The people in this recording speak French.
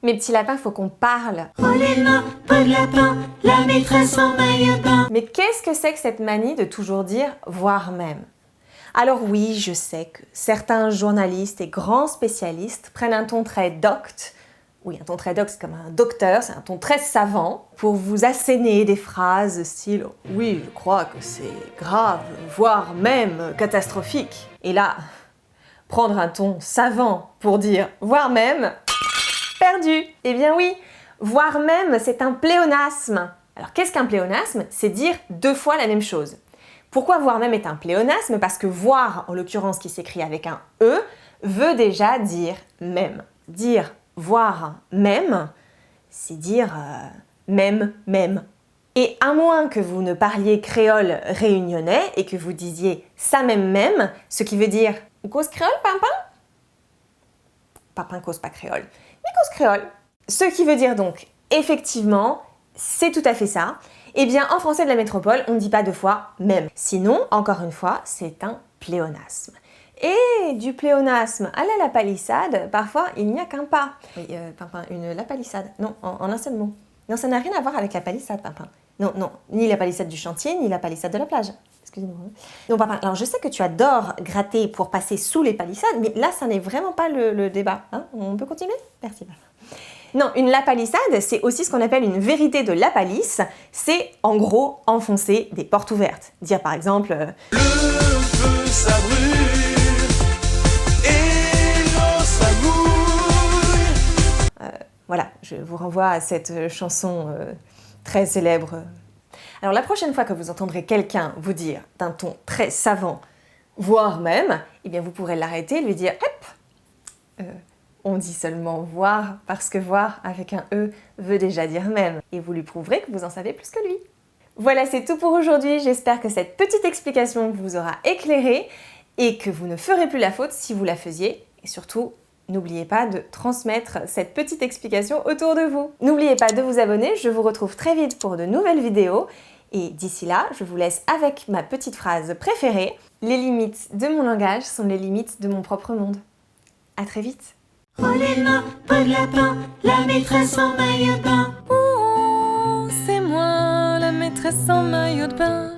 Mes petits lapins, faut qu'on parle. Oh les mains, pas de lapin, la maîtresse en maillot de bain. Mais qu'est-ce que c'est que cette manie de toujours dire « voire même » ? Alors oui, je sais que certains journalistes et grands spécialistes prennent un ton très docte. Oui, un ton très docte, c'est comme un docteur, c'est un ton très savant, pour vous asséner des phrases style « oui, je crois que c'est grave, voire même catastrophique ». Et là, prendre un ton savant pour dire « voire même », perdu. Eh bien oui, voire même, c'est un pléonasme. Alors qu'est-ce qu'un pléonasme ? C'est dire deux fois la même chose. Pourquoi voire même est un pléonasme ? Parce que voir, en l'occurrence qui s'écrit avec un E, veut déjà dire même. Dire voire même, c'est dire même. Et à moins que vous ne parliez créole réunionnais et que vous disiez ça même, ce qui veut dire cause créole, Pimpin ? Papin cause pas créole, mais cause créole. Ce qui veut dire donc, effectivement, c'est tout à fait ça. Eh bien, en français de la métropole, on ne dit pas deux fois même. Sinon, encore une fois, c'est un pléonasme. Et du pléonasme à la lapalissade, parfois, il n'y a qu'un pas. Oui, Pimpin, une lapalissade. Non, en un seul mot. Non, ça n'a rien à voir avec la palissade, Pimpin. Non, ni la palissade du chantier, ni la palissade de la plage. Excusez-moi. Non, Pimpin, alors je sais que tu adores gratter pour passer sous les palissades, mais là, ça n'est vraiment pas le débat. Hein, on peut continuer ? Merci, Pimpin. Non, une lapalissade, c'est aussi ce qu'on appelle une vérité de la palisse. C'est, en gros, enfoncer des portes ouvertes. Dire par exemple le feu ça brûle et l'eau ça mouille. Voilà, je vous renvoie à cette chanson très célèbre. Alors la prochaine fois que vous entendrez quelqu'un vous dire d'un ton très savant, voire même, eh bien vous pourrez l'arrêter et lui dire hop, on dit seulement voir parce que voir avec un E veut déjà dire même. Et vous lui prouverez que vous en savez plus que lui. Voilà, c'est tout pour aujourd'hui. J'espère que cette petite explication vous aura éclairé et que vous ne ferez plus la faute si vous la faisiez. Et surtout, n'oubliez pas de transmettre cette petite explication autour de vous. N'oubliez pas de vous abonner, je vous retrouve très vite pour de nouvelles vidéos. Et d'ici là, je vous laisse avec ma petite phrase préférée. Les limites de mon langage sont les limites de mon propre monde. À très vite. Oh les mains, pas de lapin, la maîtresse en maillot de bain. Oh, c'est moi, la maîtresse en maillot de bain.